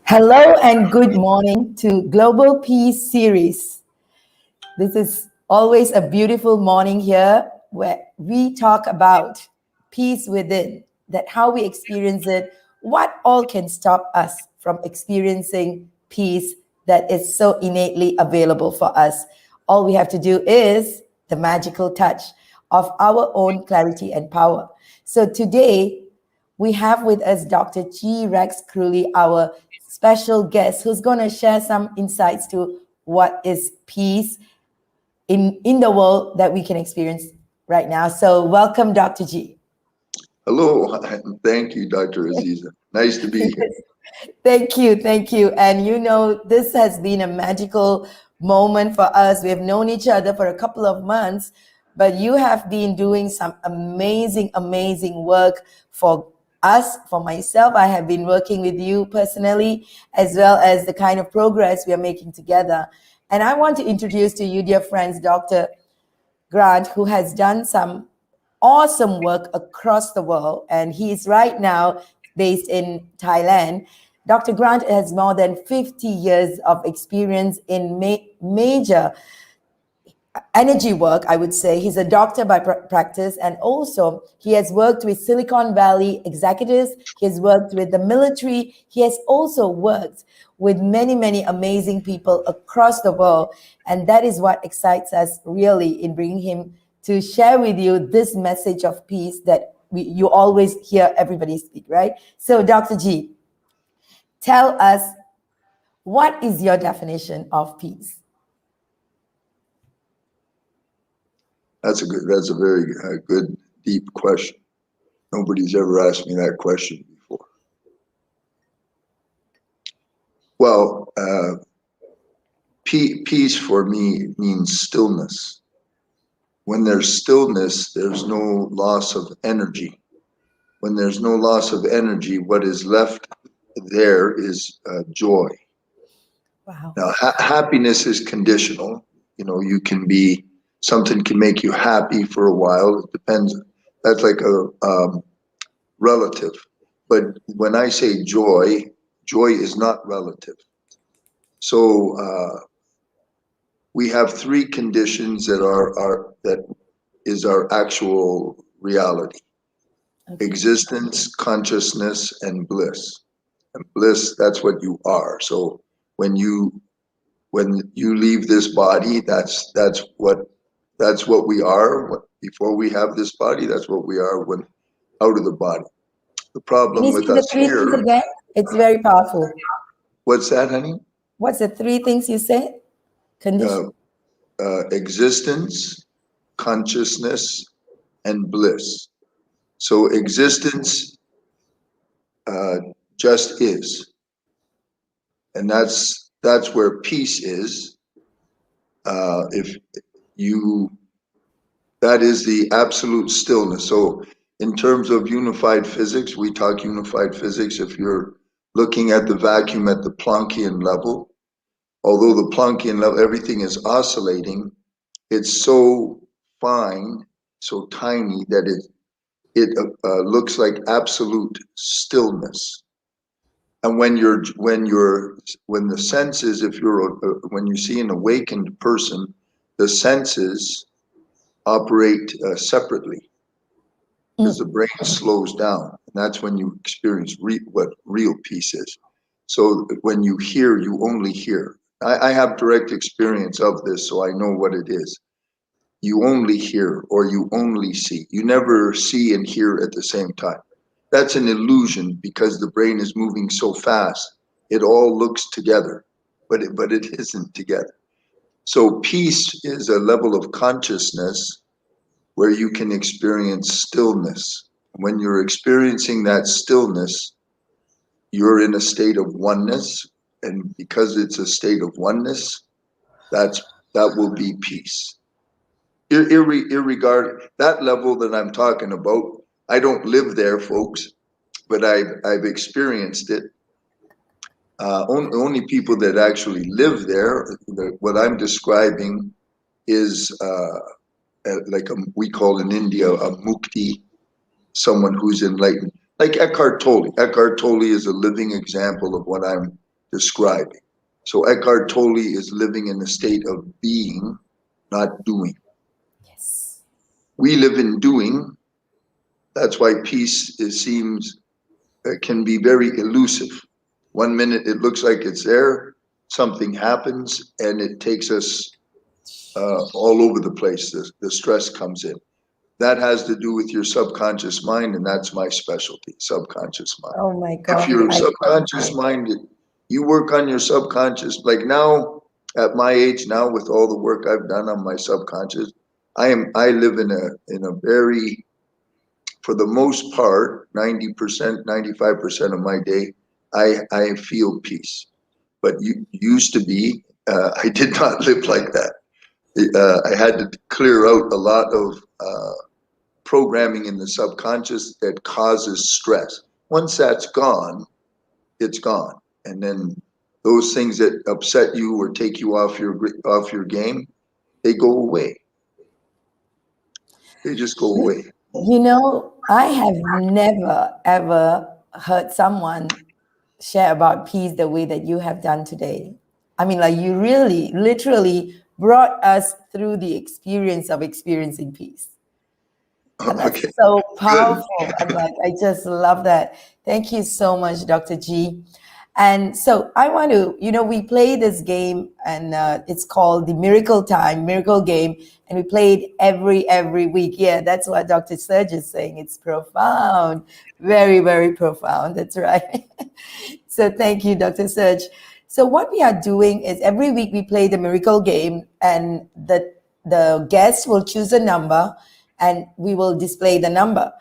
Hello and good morning to Global Peace Series. This is always a beautiful morning here where we talk about peace within, that how we experience it, what all can stop us from experiencing peace that is so innately available for us. All we have to do is the magical touch of our own clarity and power. So today, we have with us Dr. G. Rex Crewley, our special guest, who's going to share some insights to what is peace in the world that we can experience right now. So welcome, Dr. G. Hello, thank you, Dr. Aziza. Nice to be here. Thank you, thank you. And you know, this has been a magical moment for us. We have known each other for a couple of months, but you have been doing some amazing, amazing work for us, for myself. I have been working with you personally, as well as the kind of progress we are making together. And I want to introduce to you, dear friends, Dr. Grant, who has done some awesome work across the world, and he's right now based in Thailand. Dr. Grant has more than 50 years of experience in major energy work, I would say. He's a doctor by practice, and also he has worked with Silicon Valley executives. He has worked with the military. He has also worked with many, many amazing people across the world. And that is what excites us really in bringing him to share with you this message of peace that you always hear everybody speak, right? So, Dr. G, tell us, what is your definition of peace? That's a very good, deep question. Nobody's ever asked me that question before. Well, peace for me means stillness. When there's stillness, there's no loss of energy. When there's no loss of energy, what is left there is joy. Wow. Now, happiness is conditional. You know, something can make you happy for a while. It depends. That's like a relative. But when I say joy, joy is not relative. So we have three conditions that is our actual reality: existence, consciousness, and bliss. And bliss, that's what you are. So when you leave this body, that's what we are. Before we have this body, that's what we are when out of the body. The Can problem you with say the us three things here. again? It's very powerful. What's that, honey? What's the three things you said? Condition. Existence, consciousness, and bliss. So existence just is, and that's where peace is. If you That is the absolute stillness. So in terms of unified physics, we talk unified physics. If you're looking at the vacuum at the Planckian level, although the Planckian level, everything is oscillating, it's so fine, so tiny that it looks like absolute stillness. And when the senses, when you see an awakened person, the senses operate separately because the brain slows down, and that's when you experience what real peace is. So when you hear, you only hear. I have direct experience of this, so I know what it is. You only hear, or you only see. You never see and hear at the same time. That's an illusion because the brain is moving so fast. It all looks together, but it isn't together. So peace is a level of consciousness where you can experience stillness. When you're experiencing that stillness, you're in a state of oneness, and because it's a state of oneness, that will be peace. Irregardless, that level that I'm talking about, I don't live there, folks, but I've experienced it. Only people that actually live there, what I'm describing is like we call in India a mukti, someone who's enlightened, like Eckhart Tolle. Eckhart Tolle is a living example of what I'm describing. So Eckhart Tolle is living in a state of being, not doing. Yes. We live in doing. That's why peace can be very elusive. 1 minute it looks like it's there, something happens, and it takes us all over the place. The stress comes in. That has to do with your subconscious mind, and that's my specialty, subconscious mind. Oh my If God. you're subconscious minded, you work on your subconscious. Like now, at my age now, with all the work I've done on my subconscious, I live in a very, for the most part, 90%, 95% of my day, I feel peace. But used to be, I did not live like that. I had to clear out a lot of programming in the subconscious that causes stress. Once that's gone, it's gone. And then those things that upset you or take you off your game, they go away. They just go away. You know, I have never ever heard someone share about peace the way that you have done today. I mean, like you really, literally brought us through the experience of experiencing peace. And that's Okay. so powerful. I'm like, I just love that. Thank you so much, Dr. G. And so I want to, we play this game, and it's called the Miracle Game, and we play it every week. Yeah, that's what Dr. Serge is saying. It's profound, very, very profound. That's right. So thank you, Dr. Serge. So what we are doing is every week we play the Miracle Game, and the guest will choose a number, and we will display the number.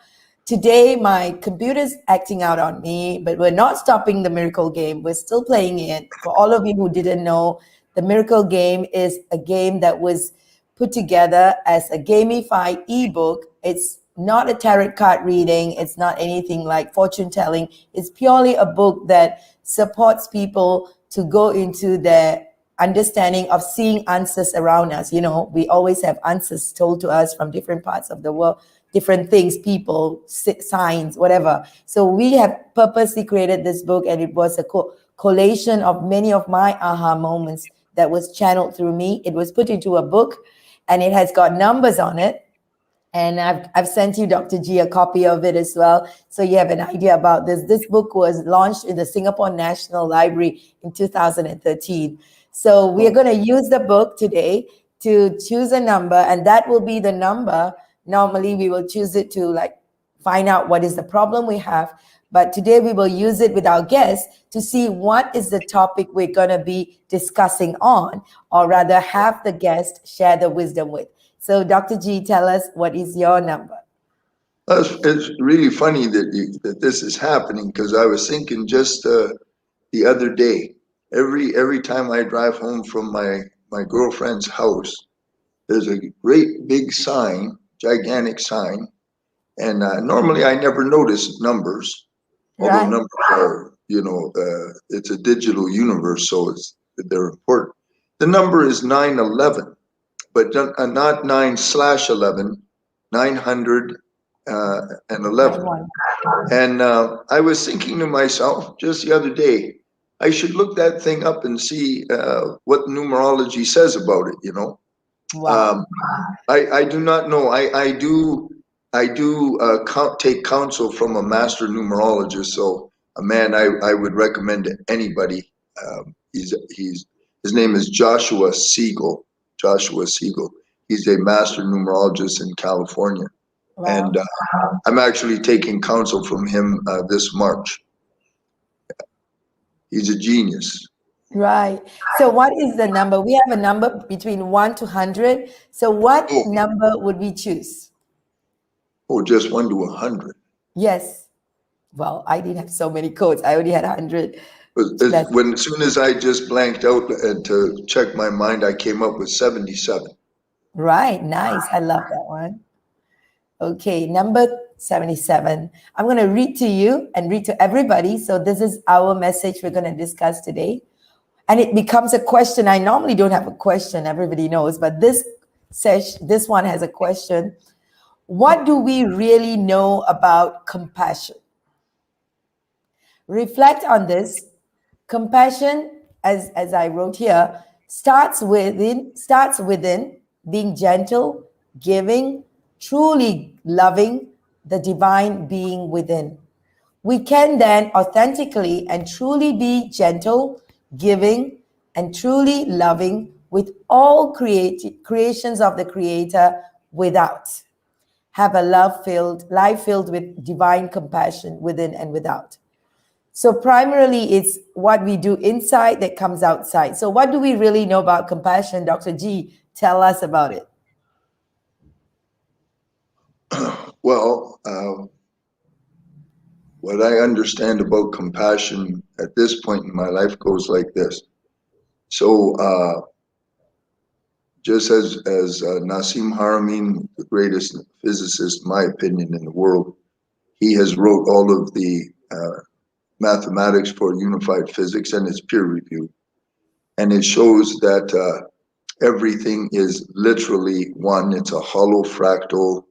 Today, my computer's acting out on me, but we're not stopping the Miracle Game. We're still playing it. For all of you who didn't know, the Miracle Game is a game that was put together as a gamified ebook. It's not a tarot card reading. It's not anything like fortune telling. It's purely a book that supports people to go into their understanding of seeing answers around us. We always have answers told to us from different parts of the world, different things, people, signs, whatever. So we have purposely created this book, and it was a collation of many of my aha moments that was channeled through me. It was put into a book, and it has got numbers on it. And I've sent you, Dr. G, a copy of it as well, so you have an idea about this. This book was launched in the Singapore National Library in 2013. So we are going to use the book today to choose a number, and that will be the number. Normally, we will choose it to find out what is the problem we have. But today, we will use it with our guests to see what is the topic we're going to be discussing on, or rather have the guest share the wisdom with. So, Dr. G, tell us, what is your number? It's really funny that this is happening, because I was thinking just the other day, every time I drive home from my girlfriend's house, there's a great big sign, gigantic sign, and normally I never notice numbers, although Right. numbers are, it's a digital universe, so they're important. The number is 911, but not 9/11, 911. And I was thinking to myself just the other day, I should look that thing up and see what numerology says about it. Wow. I do not know. I do take counsel from a master numerologist. So a man I would recommend to anybody. His name is Joshua Siegel. Joshua Siegel. He's a master numerologist in California. Wow. And I'm actually taking counsel from him this March. He's a genius. Right. So what is the number? We have a number between 1 to 100. So what number would we choose? Oh, just 1 to 100. Yes. Well, I didn't have so many codes. I only had 100. As soon as I just blanked out and to check my mind, I came up with 77. Right. Nice. I love that one. Okay. Number 77. I'm going to read to you and read to everybody. So this is our message we're going to discuss today. And it becomes a question. I normally don't have a question. Everybody knows. But this one has a question. What do we really know about compassion? Reflect on this Compassion, as I wrote here, starts within being gentle, giving, truly loving the divine being within. We can then authentically and truly be gentle, giving, and truly loving with all creations of the Creator without. Have a life filled with divine compassion within and without. So primarily it's what we do inside that comes outside. So what do we really know about compassion? Dr. G, tell us about it. Well, what I understand about compassion at this point in my life goes like this. So, just as Nassim Haramein, the greatest physicist, in my opinion, in the world, he has wrote all of the mathematics for unified physics, and it's peer reviewed, and it shows that everything is literally one. It's a hollow fractal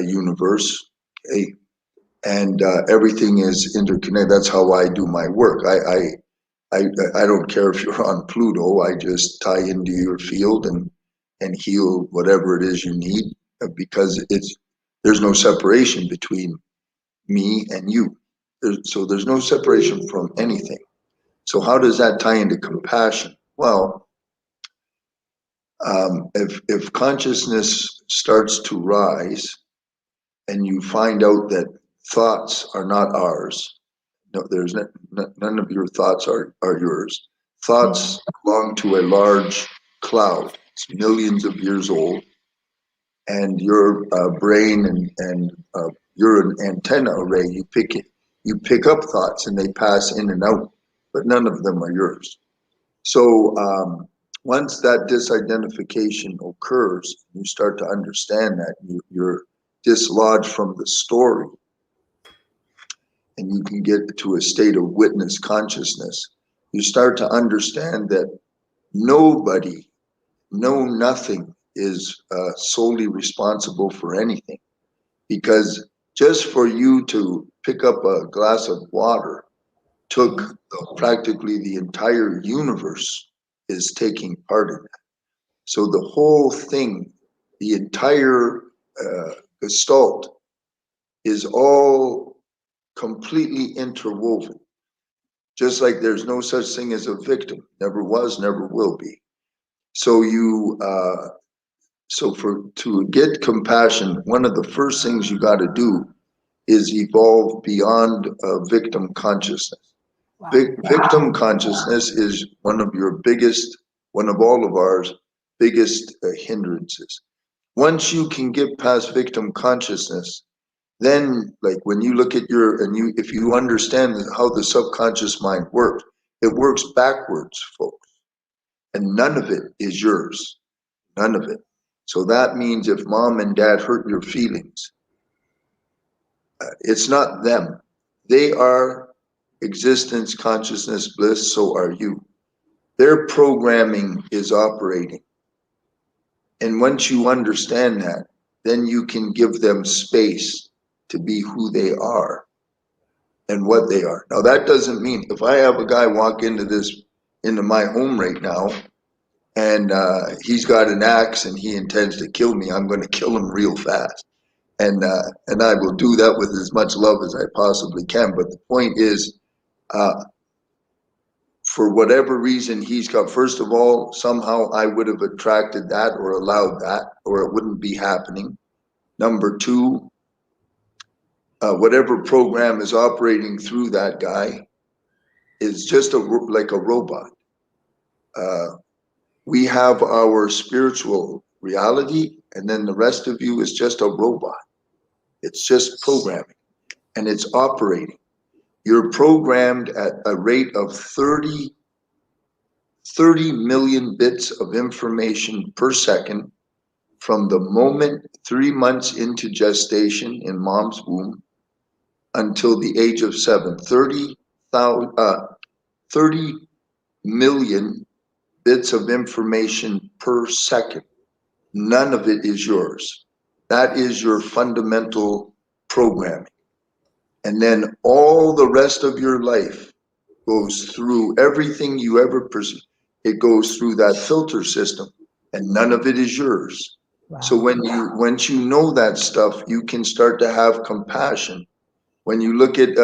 universe, okay? And everything is interconnected. That's how I do my work. I don't care if you're on Pluto. I just tie into your field and heal whatever it is you need, because there's no separation between me and you. So there's no separation from anything. So how does that tie into compassion? Well, if consciousness starts to rise and you find out that thoughts are not ours, no, there's none of your thoughts are yours. Thoughts belong to a large cloud. It's millions of years old, and your brain and you're an antenna array. You pick up thoughts, and they pass in and out, but none of them are yours. So once that disidentification occurs, you start to understand that you're dislodged from the story, and you can get to a state of witness consciousness. You start to understand that nobody, nothing is solely responsible for anything, because just for you to pick up a glass of water took practically the entire universe is taking part in that. So the whole thing, the entire gestalt is all completely interwoven. Just like there's no such thing as a victim, never was, never will be. So to get compassion, one of the first things you got to do is evolve beyond victim consciousness. Wow. Victim consciousness is one of all of our biggest hindrances. Once you can get past victim consciousness, then, like, when you look at if you understand how the subconscious mind works, it works backwards, folks, and none of it is yours, none of it. So that means if mom and dad hurt your feelings, it's not them. They are existence, consciousness, bliss, so are you. Their programming is operating. And once you understand that, then you can give them space to be who they are and what they are. Now, that doesn't mean if I have a guy walk into my home right now, and he's got an axe and he intends to kill me, I'm going to kill him real fast. And I will do that with as much love as I possibly can. But the point is, for whatever reason he's got, first of all, somehow I would have attracted that or allowed that, or it wouldn't be happening. Number two, whatever program is operating through that guy is just like a robot. We have our spiritual reality, and then the rest of you is just a robot. It's just programming, and it's operating. You're programmed at a rate of 30 million bits of information per second from the moment 3 months into gestation in mom's womb until the age of 7. 30 million bits of information per second. None of it is yours. That is your fundamental programming. And then all the rest of your life goes through everything you ever perceive. It goes through that filter system, and none of it is yours. So Wow. once you know that stuff, you can start to have compassion. When you look at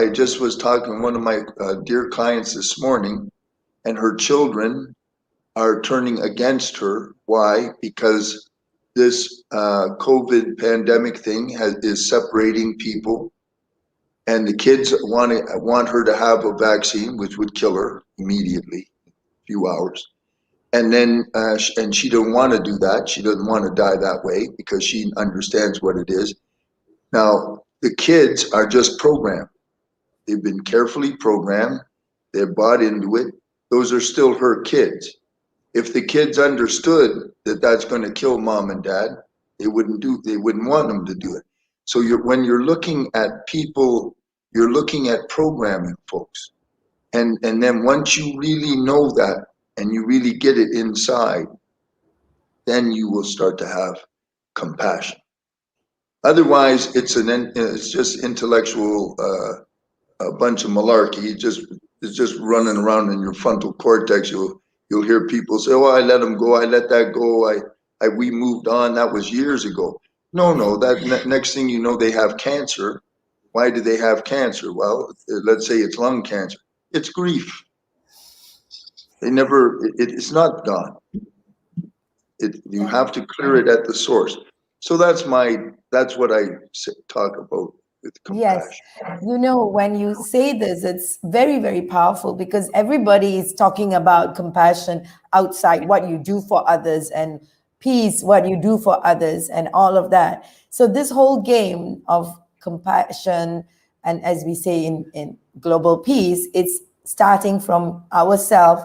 I just was talking to one of my dear clients this morning, and her children are turning against her. Why? Because this COVID pandemic thing is separating people, and the kids want her to have a vaccine, which would kill her immediately, few hours. And then, and she doesn't want to do that. She doesn't want to die that way because she understands what it is. Now, the kids are just programmed. They've been carefully programmed. They're bought into it. Those are still her kids. If the kids understood that that's going to kill mom and dad, they wouldn't want them to do it. So when you're looking at people, you're looking at programming, folks. And then once you really know that and you really get it inside, then you will start to have compassion. Otherwise, it's just intellectual a bunch of malarkey. It's just running around in your frontal cortex. You'll hear people say, "Oh, I let them go. I let that go. We moved on. That was years ago." No. That next thing you know, they have cancer. Why do they have cancer? Well, let's say it's lung cancer. It's grief. It's not gone. You have to clear it at the source. So that's what I talk about with Yes. compassion. You know, when you say this, it's very, very powerful because everybody is talking about compassion outside, what you do for others, and peace, what you do for others, and all of that. So, this whole game of compassion, and as we say in global peace, it's starting from ourselves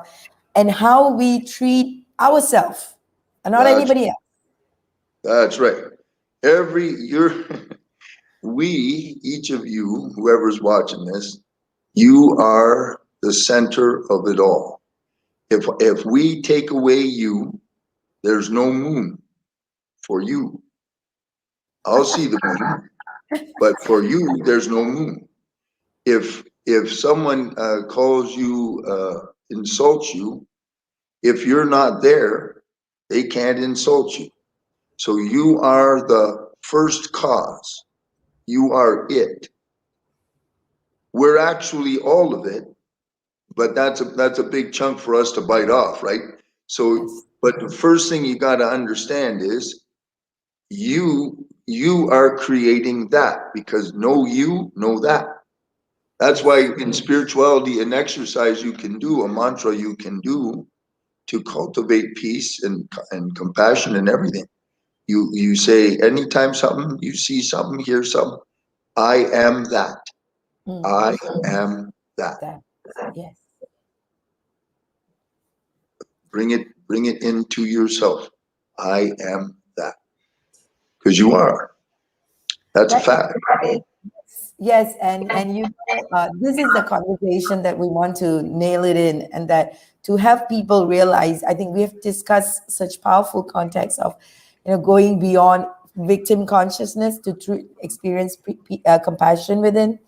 and how we treat ourselves and not That's anybody else. that's right. Each of you, whoever's watching this, you are the center of it all. If we take away you, there's no moon for you. I'll see the moon, but for you, there's no moon. If someone calls you, insults you, if you're not there, they can't insult you. So you are the first cause. You are it. We're actually all of it, but that's a big chunk for us to bite off, right? So, but the first thing you got to understand is you are creating that, because know you, know that. That's why in spirituality, an exercise you can do, a mantra you can do to cultivate peace and compassion and everything. You say anytime you see something, hear something, I am that. Mm, I am that. that. Yes. Bring it into yourself. I am that. Because you are. That's a That fact. yes, and you know, this is the conversation that we want to nail it in, and that to have people realize. I think we have discussed such powerful context of, going beyond victim consciousness to experience compassion within,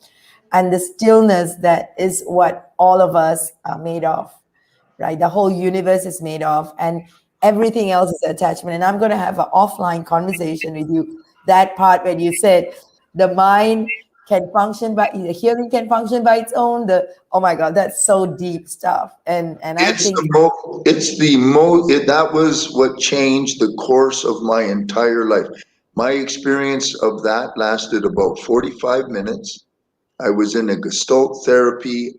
and the stillness that is what all of us are made of, right? The whole universe is made of, and everything else is attachment. And I'm going to have an offline conversation with you. That part when you said the mind can function by the hearing can function by its own. Oh my God, that's so deep stuff. And I think That was what changed the course of my entire life. My experience of that lasted about 45 minutes. I was in a Gestalt therapy.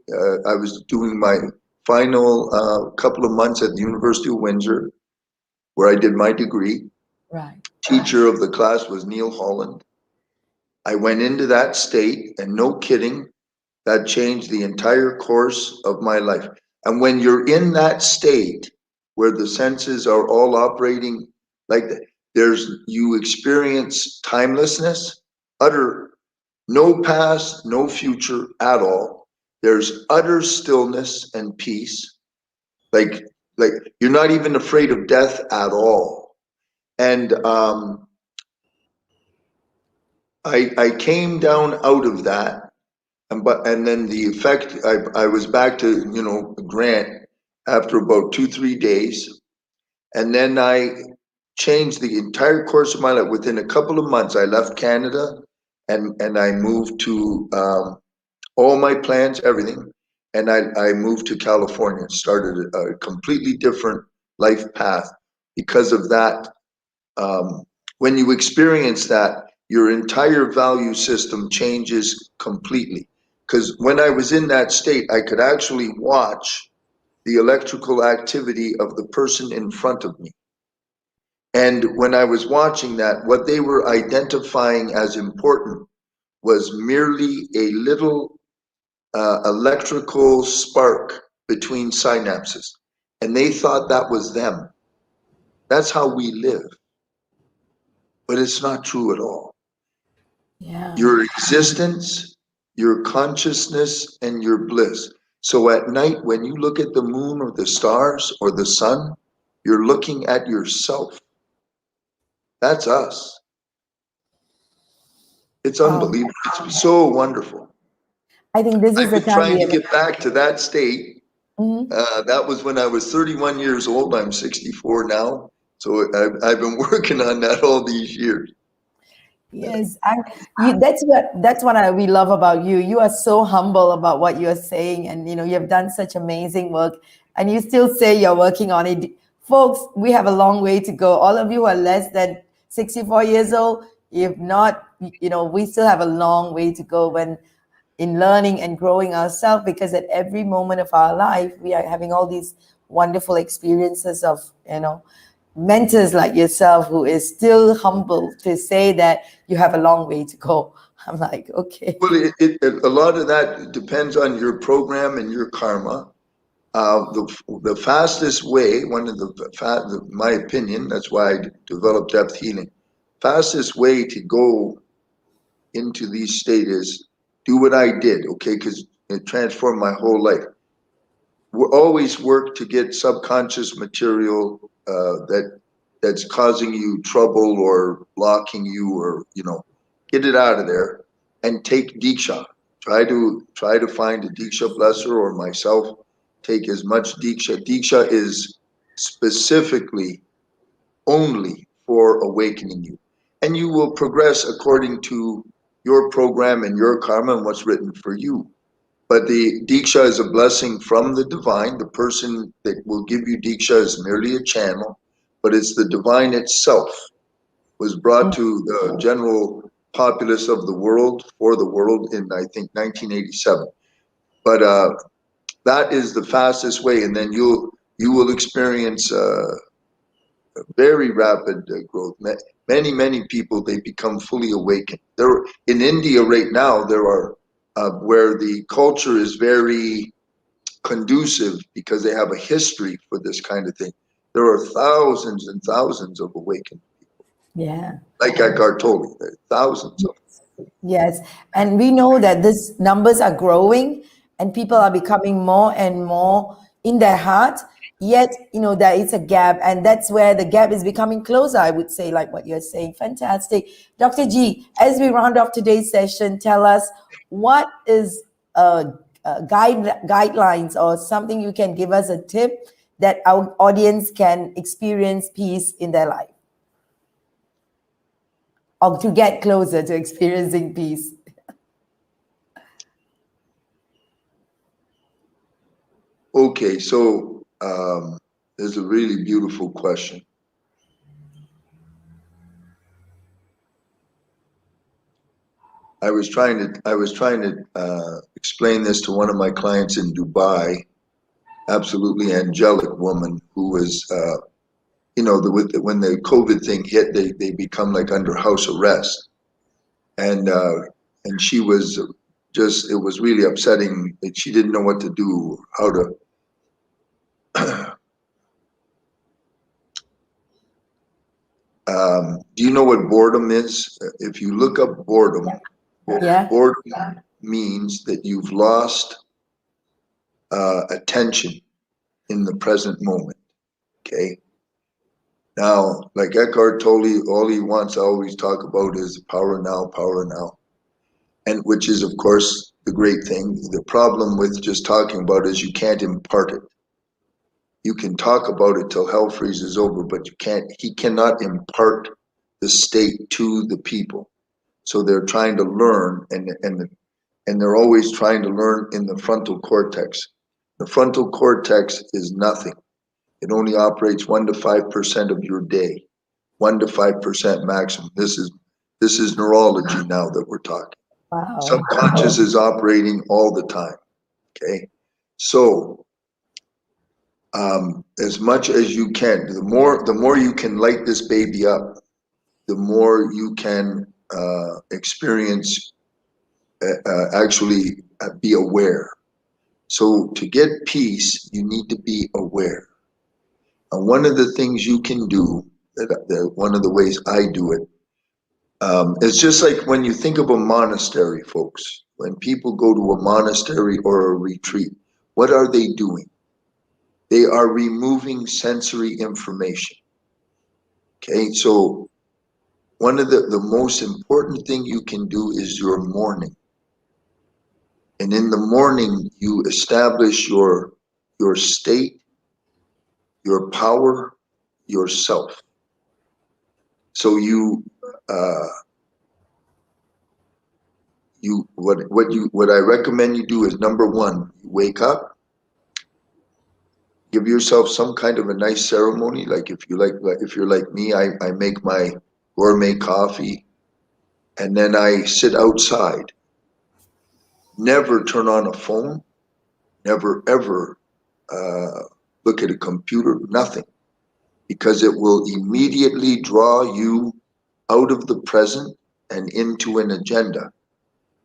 I was doing my final couple of months at the University of Windsor, where I did my degree. right. Teacher of the class was Neil Holland. I went into that state, and no kidding, that changed the entire course of my life. And when you're in that state where the senses are all operating like that, you experience timelessness, utter, no past, no future at all. There's utter stillness and peace. Like you're not even afraid of death at all. And I came down out of that. and then the effect, I was back to, you know, Grant after about 2, 3 days. And then I changed the entire course of my life. Within a couple of months, I left Canada and I moved to all my plans, everything. And I moved to California and started a completely different life path because of that. When you experience that, your entire value system changes completely. Because when I was in that state, I could actually watch the electrical activity of the person in front of me. And when I was watching that, what they were identifying as important was merely a little electrical spark between synapses. And they thought that was them. That's how we live. But it's not true at all. Yeah. Your existence, your consciousness, and your bliss. So at night, when you look at the moon or the stars or the sun, you're looking at yourself. That's us. It's Wow. unbelievable. It's so wonderful. I think this is I've the been time trying we to have. get back to that state. Mhm. That was when I was 31 years old. I'm 64 now. So I've been working on that all these years. Yes, we love about you. You are so humble about what you are saying, and you have done such amazing work, and you still say you're working on it. Folks, we have a long way to go. All of you who are less than 64 years old, if not, we still have a long way to go when in learning and growing ourselves, because at every moment of our life we are having all these wonderful experiences of mentors like yourself who is still humble to say that you have a long way to go. I'm like, okay. Well, a lot of that depends on your program and your karma. The fastest way, my opinion, that's why I developed depth healing. Fastest way to go into these states is do what I did, okay? Because it transformed my whole life. We always work to get subconscious material that's causing you trouble or blocking you, or get it out of there and take Diksha. Try to find a Diksha blesser or myself. Take as much Diksha. Diksha is specifically only for awakening you. And you will progress according to your program and your karma and what's written for you. But the Diksha is a blessing from the divine. The person that will give you Diksha is merely a channel, but it's the divine itself. Was brought to the general populace of the world, for the world, in, I think, 1987. But that is the fastest way, and then you will experience very rapid growth. Many people, they become fully awakened. There in India right now, there are where the culture is very conducive because they have a history for this kind of thing. There are thousands and thousands of awakened people. Yeah. Like Eckhart Tolle, there are thousands of them. Yes, and we know that these numbers are growing and people are becoming more and more in their heart. Yet, there is a gap, and that's where the gap is becoming closer, I would say, like what you're saying. Fantastic. Dr. G, as we round off today's session, tell us what is guidelines or something you can give us a tip that our audience can experience peace in their life, or to get closer to experiencing peace. Okay, so there's a really beautiful question. I was trying to explain this to one of my clients in Dubai. Absolutely angelic woman who was, when the COVID thing hit, they become like under house arrest, and she was just, it was really upsetting that she didn't know what to do, how to. Do you know what boredom is? If you look up boredom, Yeah. boredom means that you've lost attention in the present moment. Okay. Now, like Eckhart Tolle, all he wants to always talk about is power now, and which is, of course, the great thing. The problem with just talking about it is you can't impart it. You can talk about it till hell freezes over, but he cannot impart the state to the people. So they're trying to learn, and they're always trying to learn in the frontal cortex. The frontal cortex is nothing. It only operates 1 to 5% of your day, 1 to 5% maximum. This is neurology now that we're talking. Wow. Subconscious is operating all the time. Okay, so as much as you can, the more you can light this baby up, the more you can experience, actually be aware. So to get peace, you need to be aware. And one of the things you can do, one of the ways I do it, it's just like when you think of a monastery, folks. When people go to a monastery or a retreat, what are they doing? They are removing sensory information. Okay, so one of the most important thing you can do is your morning. And in the morning, you establish your state, your power, yourself. So what I recommend you do is, number one, you wake up, give yourself some kind of a nice ceremony. Like if you're like me, I make my gourmet coffee, and then I sit outside. Never turn on a phone, never ever look at a computer, nothing, because it will immediately draw you out of the present and into an agenda.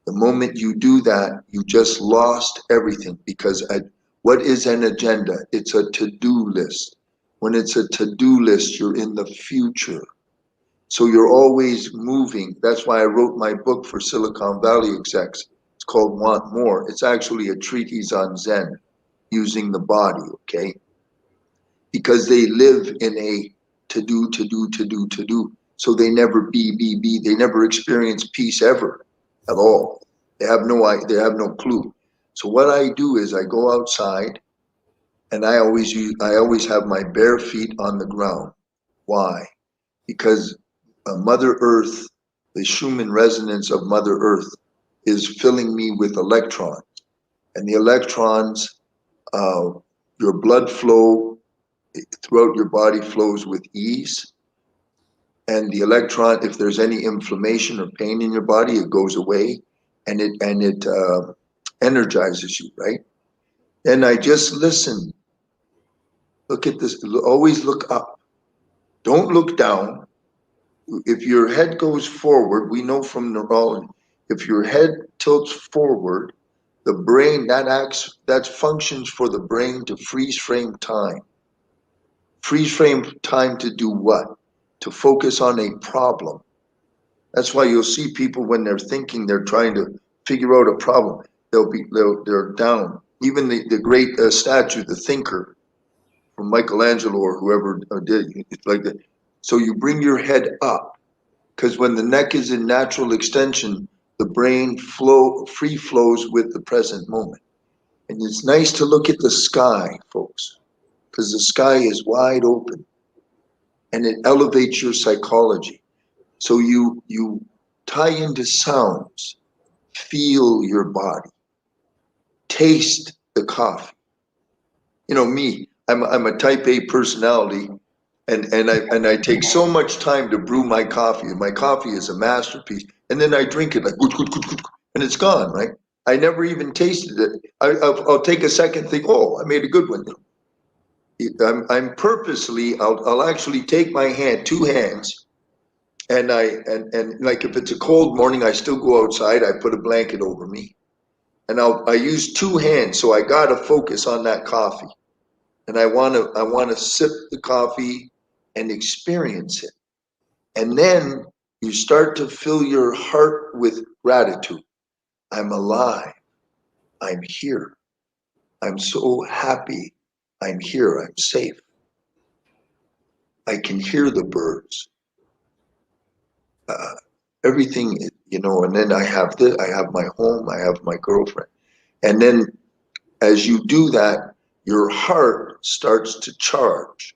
The moment you do that, you just lost everything, because what is an agenda? It's a to-do list. When it's a to-do list, you're in the future. So you're always moving. That's why I wrote my book for Silicon Valley execs. It's called Want More. It's actually a treatise on Zen, using the body, okay? Because they live in a to-do, to-do, to-do, to-do. So they never be. They never experience peace ever at all. They have no clue. So what I do is I go outside, and I always have my bare feet on the ground. Why? Because Mother Earth, the Schumann resonance of Mother Earth, is filling me with electrons. And the electrons, your blood flow throughout your body flows with ease. And the electron, if there's any inflammation or pain in your body, it goes away, and it energizes you, right? And I just listen. Look at this. Always look up. Don't look down. If your head goes forward, we know from neurology, if your head tilts forward, the brain, that functions for the brain to freeze frame time. Freeze frame time to do what? To focus on a problem. That's why you'll see people when they're thinking, they're trying to figure out a problem. They're down. Even the great statue, the thinker, from Michelangelo or whoever did, it's like that. So you bring your head up, because when the neck is in natural extension, the brain free flows with the present moment. And it's nice to look at the sky, folks, because the sky is wide open, and it elevates your psychology. So you tie into sounds, feel your body, taste the coffee. You know me, I'm a type A personality, and I take so much time to brew my coffee, and my coffee is a masterpiece. And then I drink it like, and it's gone, right? I never even tasted it. I'll take a second, think, oh, I made a good one. I'm purposely, I'll actually take my hand, two hands, and like if it's a cold morning, I still go outside. I put a blanket over me, and I use two hands, so I gotta focus on that coffee, and I wanna sip the coffee and experience it, and then you start to fill your heart with gratitude. I'm alive. I'm here. I'm so happy. I'm here. I'm safe. I can hear the birds. Everything you know, and then I have this, I have my home, I have my girlfriend. And then as you do that, your heart starts to charge.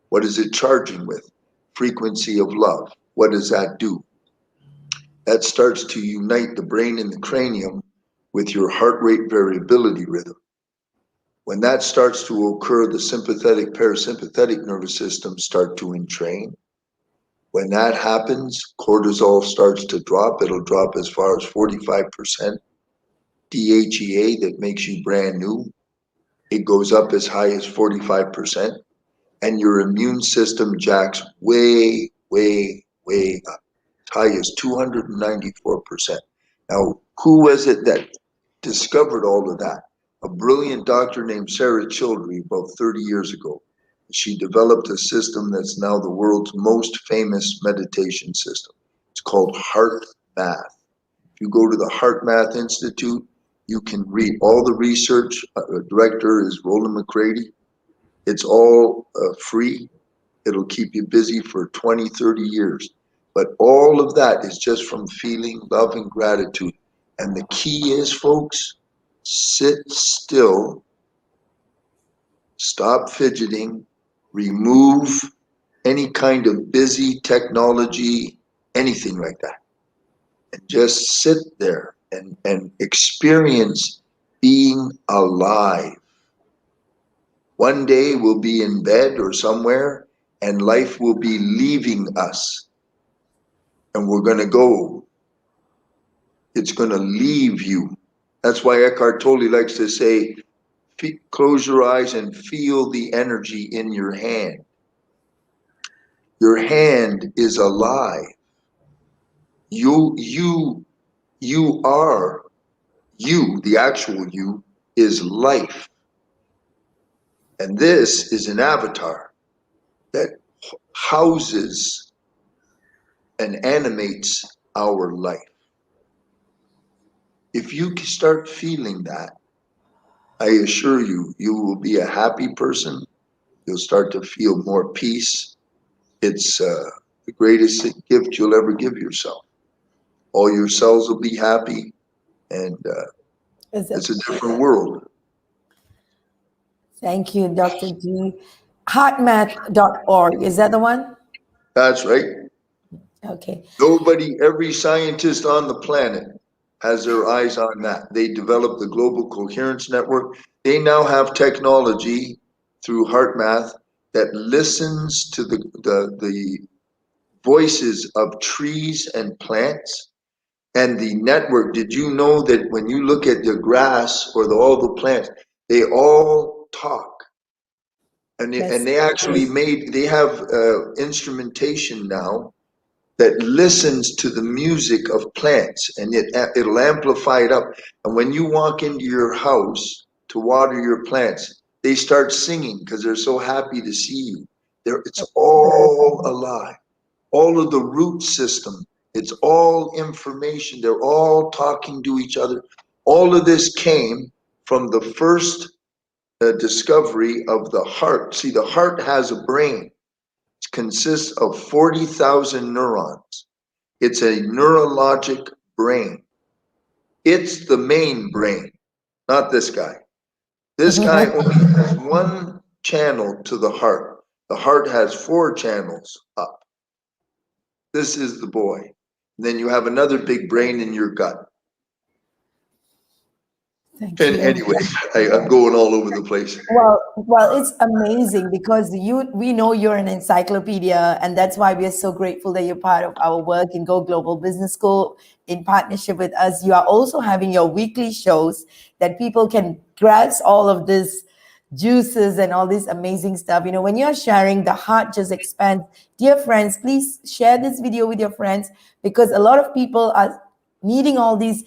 What is it charging with? Frequency of love. What does that do? That starts to unite the brain and the cranium with your heart rate variability rhythm. When that starts to occur, the sympathetic, parasympathetic nervous system start to entrain. When that happens, cortisol starts to drop. It'll drop as far as 45%. DHEA, that makes you brand new, it goes up as high as 45%. And your immune system jacks way, way, way up, as high as 294%. Now, who was it that discovered all of that? A brilliant doctor named Sarah Childrey about 30 years ago. She developed a system that's now the world's most famous meditation system. It's called Heart Math. If you go to the Heart Math Institute, you can read all the research. Director is Roland McCready. It's all free. It'll keep you busy for 20, 30 years. But all of that is just from feeling love and gratitude. And the key is, folks, sit still, stop fidgeting, remove any kind of busy technology, anything like that. And just sit there and experience being alive. One day we'll be in bed or somewhere and life will be leaving us. And we're going to go. It's going to leave you. That's why Eckhart Tolle likes to say, close your eyes and feel the energy in your hand. Your hand is alive. You are, you, the actual you, is life. And this is an avatar that houses and animates our life. If you start feeling that, I assure you, you will be a happy person. You'll start to feel more peace. It's the greatest gift you'll ever give yourself. All your cells will be happy, and it's a different world. Thank you, Dr. G. Heartmath.org, is that the one? That's right. Okay. Nobody, every scientist on the planet has their eyes on that. They developed the Global Coherence Network. They now have technology through HeartMath that listens to the voices of trees and plants. And the network, did you know that when you look at the grass or all the plants, they all talk? And they actually they have instrumentation now that listens to the music of plants, and it'll amplify it up. And when you walk into your house to water your plants, they start singing because they're so happy to see you. It's all alive. All of the root system, it's all information. They're all talking to each other. All of this came from the first discovery of the heart. See, the heart has a brain. It consists of 40,000 neurons. It's a neurologic brain. It's the main brain, not this guy. This guy only has one channel to the heart. The heart has 4 channels up. This is the boy. And then you have another big brain in your gut. Thank you. Anyway, I'm going all over the place. Well, it's amazing because we know you're an encyclopedia, and that's why we are so grateful that you're part of our work in Go Global Business School in partnership with us. You are also having your weekly shows that people can grasp all of this juices and all this amazing stuff. You know, when you're sharing, the heart just expands. Dear friends, please share this video with your friends, because a lot of people are needing all these,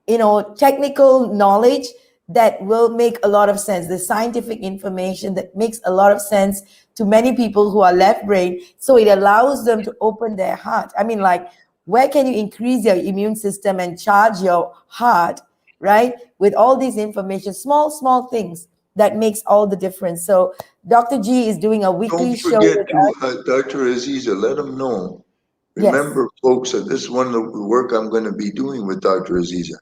you know, technical knowledge that will make a lot of sense. The scientific information that makes a lot of sense to many people who are left brain. So it allows them to open their heart. I mean, like, where can you increase your immune system and charge your heart, right? With all these information, small things that makes all the difference. So Dr. G is doing a weekly show. Don't forget to, Dr. Aziza, let them know. Remember, folks, that this is one of the work I'm going to be doing with Dr. Aziza.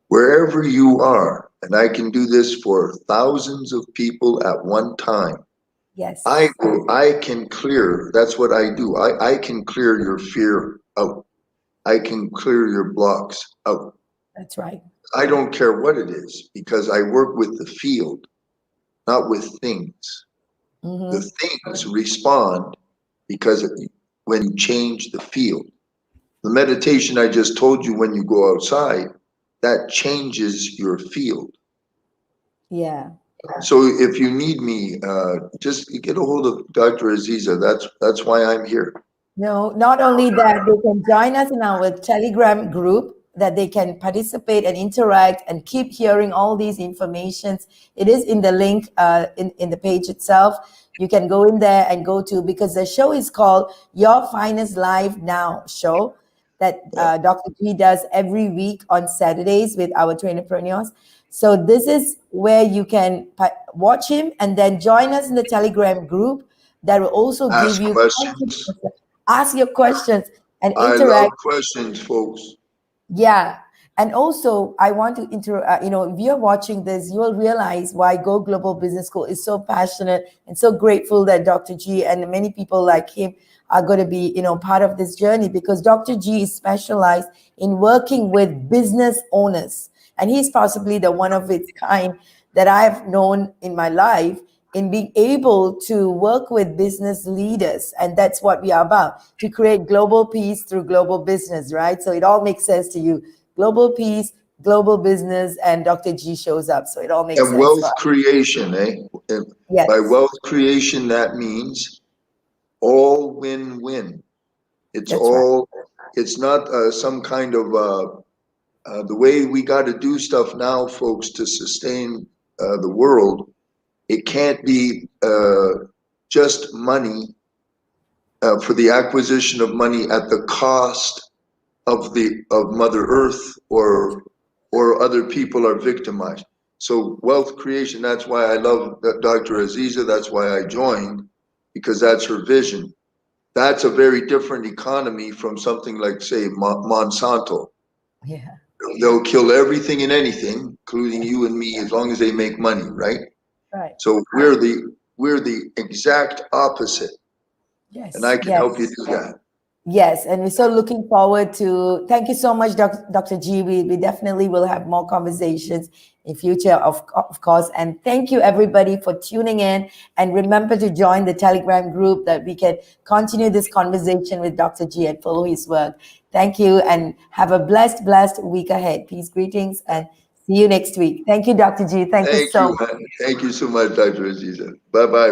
Wherever you are, and I can do this for thousands of people at one time, Yes. I can clear, that's what I do. I can clear your fear out. I can clear your blocks out. That's right. I don't care what it is because I work with the field, not with things. Mhm. The things respond because when you change the field. The meditation I just told you when you go outside, that changes your field. Yeah. So if you need me, just get a hold of Dr. Aziza. That's why I'm here. No, not only that, they can join us in our Telegram group that they can participate and interact and keep hearing all these informations. It is in the link in the page itself. You can go in there and go to, because the show is called Your Finest Life Now show that Dr. G does every week on Saturdays with our trainерpreneurs. So this is where you can watch him and then join us in the Telegram group that will also Ask give you questions. ask your questions and I love interact. questions, folks. Yeah. And also, I want to if you're watching this, you'll realize why Go Global Business School is so passionate and so grateful that Dr. G and many people like him are going to be, part of this journey, because Dr. G is specialized in working with business owners. And he's possibly the one of its kind that I've known in my life, in being able to work with business leaders. And that's what we are about, to create global peace through global business, right? So it all makes sense to you. Global peace, global business, and Dr. G shows up. So it all makes And sense. wealth creation, eh? And Yes. by wealth creation, that means all win-win. It's That's all, it's not some kind of, the way we got to do stuff now, folks, to sustain the world. It can't be just money for the acquisition of money at the cost of Mother Earth or other people are victimized. So wealth creation, that's why I love Dr. Aziza. That's why I joined, because that's her vision. That's a very different economy from something like, say, Monsanto. Yeah. They'll kill everything and anything, including you and me, as long as they make money, right? Right. So we're the exact opposite, Yes. and I can help you do that. Yes, and we're so looking forward to. Thank you so much, Dr. G. We definitely will have more conversations in future, of course. And thank you everybody for tuning in. And remember to join the Telegram group that we can continue this conversation with Dr. G and follow his work. Thank you, and have a blessed week ahead. Peace, greetings, and see you next week. Thank you, Dr. G. Thank you so much. Thank you so much, Dr. Aziza. Bye-bye.